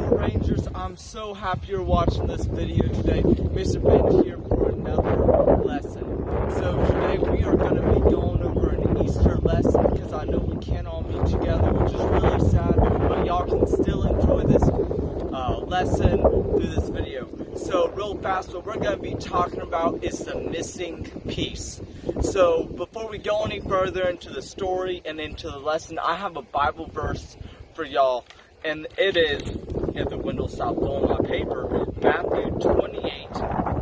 Parkour Rangers, I'm so happy you're watching this video today. Mr. Ben here for another lesson. So today we are going to be going over an Easter lesson because I know we can't all meet together, which is really sad, but y'all can still enjoy this lesson through this video. So real fast, what we're going to be talking about is the missing piece. So before we go any further into the story and into the lesson, I have a Bible verse for y'all. And it is, if the wind will stop blowing my paper, Matthew 28,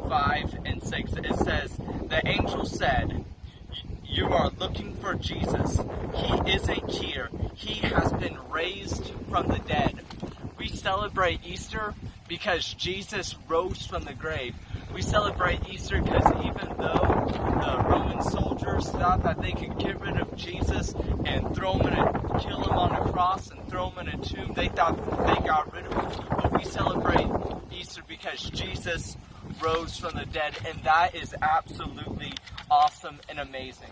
5 and 6. It says, the angel said, you are looking for Jesus. He isn't here. He has been raised from the dead. We celebrate Easter because Jesus rose from the grave. We celebrate Easter because even though the Roman soldiers thought that they could get rid of Jesus and throw him kill him on a cross and throw him in a tomb, they thought they got rid of him. But we celebrate Easter because Jesus rose from the dead, and that is absolutely awesome and amazing.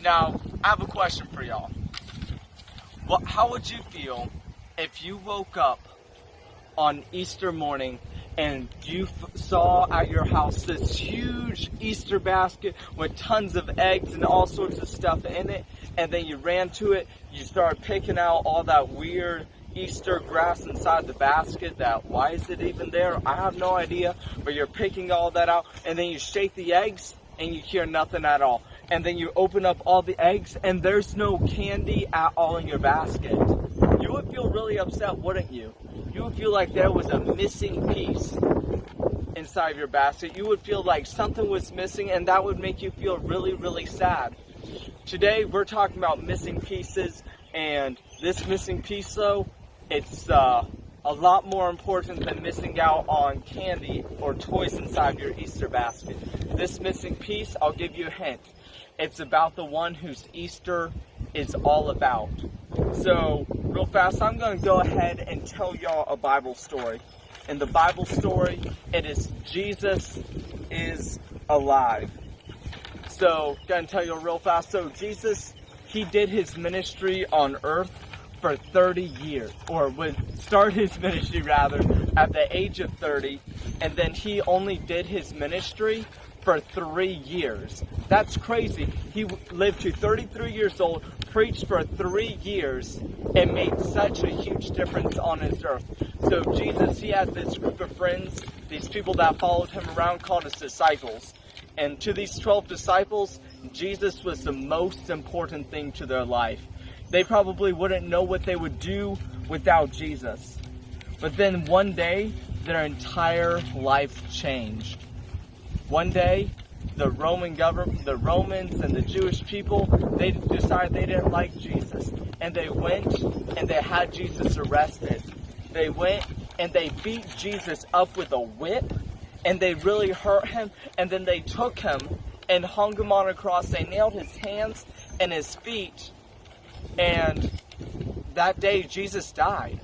Now, I have a question for y'all. How would you feel if you woke up on Easter morning and you saw at your house this huge Easter basket with tons of eggs and all sorts of stuff in it, and then you ran to it, you started picking out all that weird Easter grass inside the basket, why is it even there? I have no idea, but you're picking all that out, and then you shake the eggs and you hear nothing at all. And then you open up all the eggs and there's no candy at all in your basket. You would feel really upset, wouldn't you? You would feel like there was a missing piece inside your basket. You would feel like something was missing, and that would make you feel really, really sad. Today we're talking about missing pieces, and this missing piece though, it's a lot more important than missing out on candy or toys inside your Easter basket. This missing piece, I'll give you a hint. It's about the one whose Easter is all about. So, real fast, I'm going to go ahead and tell y'all a Bible story. In the Bible story, it is Jesus is alive. So, going to tell you real fast. So, Jesus, he did his ministry on earth for 30 years, or would start his ministry rather at the age of 30, and then he only did his ministry for 3 years. That's crazy. He lived to 33 years old, preached for 3 years, and made such a huge difference on his earth. So Jesus, he had this group of friends, these people that followed him around called his disciples. And to these 12 disciples, Jesus was the most important thing to their life. They probably wouldn't know what they would do without Jesus. But then one day, their entire life changed. One day, the Roman government, the Romans and the Jewish people, they decided they didn't like Jesus. And they went and they had Jesus arrested. They went and they beat Jesus up with a whip, and they really hurt him. And then they took him and hung him on a cross. They nailed his hands and his feet. And that day, Jesus died.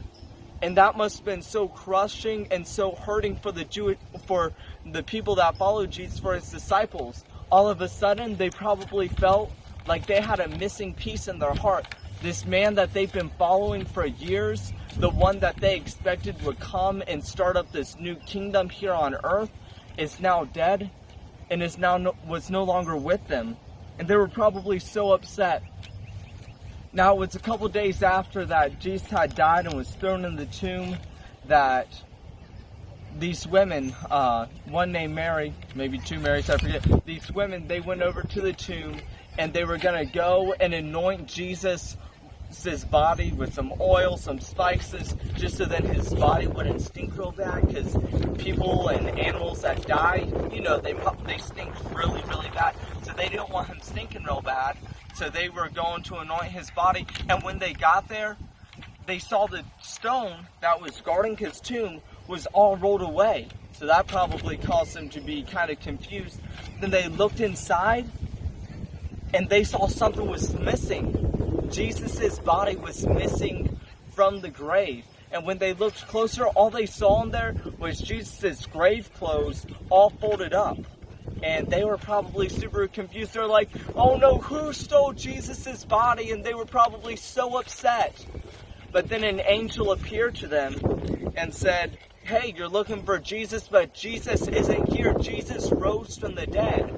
And that must have been so crushing and so hurting for the people that followed Jesus, for his disciples. All of a sudden, they probably felt like they had a missing piece in their heart. This man that they've been following for years, the one that they expected would come and start up this new kingdom here on earth, is now dead and was no longer with them. And they were probably so upset. Now, it was a couple days after that Jesus had died and was thrown in the tomb that these women, one named Mary, maybe two Marys, I forget. These women, they went over to the tomb and they were going to go and anoint Jesus' body with some oil, some spices, just so that his body wouldn't stink real bad, because people and animals that die, you know, they stink really, really bad. So they didn't want him stinking real bad. So they were going to anoint his body, and when they got there, they saw the stone that was guarding his tomb was all rolled away. So that probably caused them to be kind of confused. Then they looked inside, and they saw something was missing. Jesus' body was missing from the grave. And when they looked closer, all they saw in there was Jesus' grave clothes all folded up. And they were probably super confused. They're like, oh no, who stole Jesus' body? And they were probably so upset. But then an angel appeared to them, and said, hey, you're looking for Jesus, but Jesus isn't here. Jesus rose from the dead.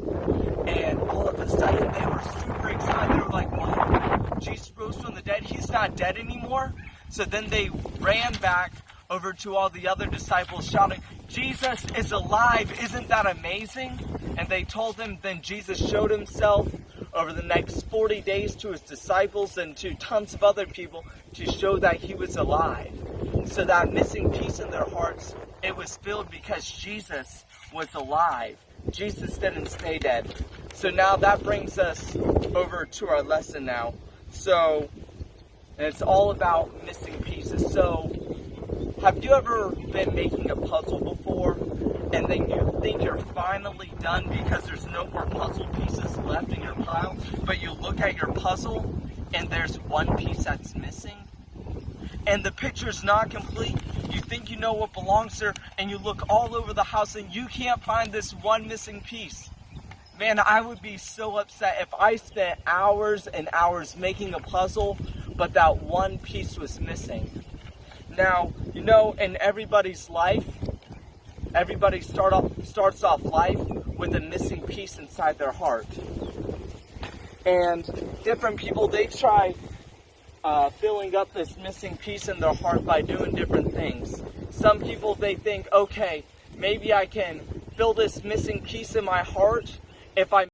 And all of a sudden, they were super excited. They were like, what? Jesus rose from the dead? He's not dead anymore? So then they ran back over to all the other disciples shouting, Jesus is alive. Isn't that amazing? And they told him, then Jesus showed himself over the next 40 days to his disciples and to tons of other people to show that he was alive. So that missing piece in their hearts, it was filled because Jesus was alive. Jesus didn't stay dead. So now that brings us over to our lesson now. So, and it's all about missing pieces. So, have you ever been making a puzzle before, and then you think you're finally done because there's no more puzzle pieces left in your pile, but you look at your puzzle, and there's one piece that's missing? And the picture's not complete. You think you know what belongs there, and you look all over the house and you can't find this one missing piece. Man, I would be so upset if I spent hours and hours making a puzzle, but that one piece was missing. Now, you know, in everybody's life, everybody starts off life with a missing piece inside their heart. And different people, they try filling up this missing piece in their heart by doing different things. Some people, they think, okay, maybe I can fill this missing piece in my heart if I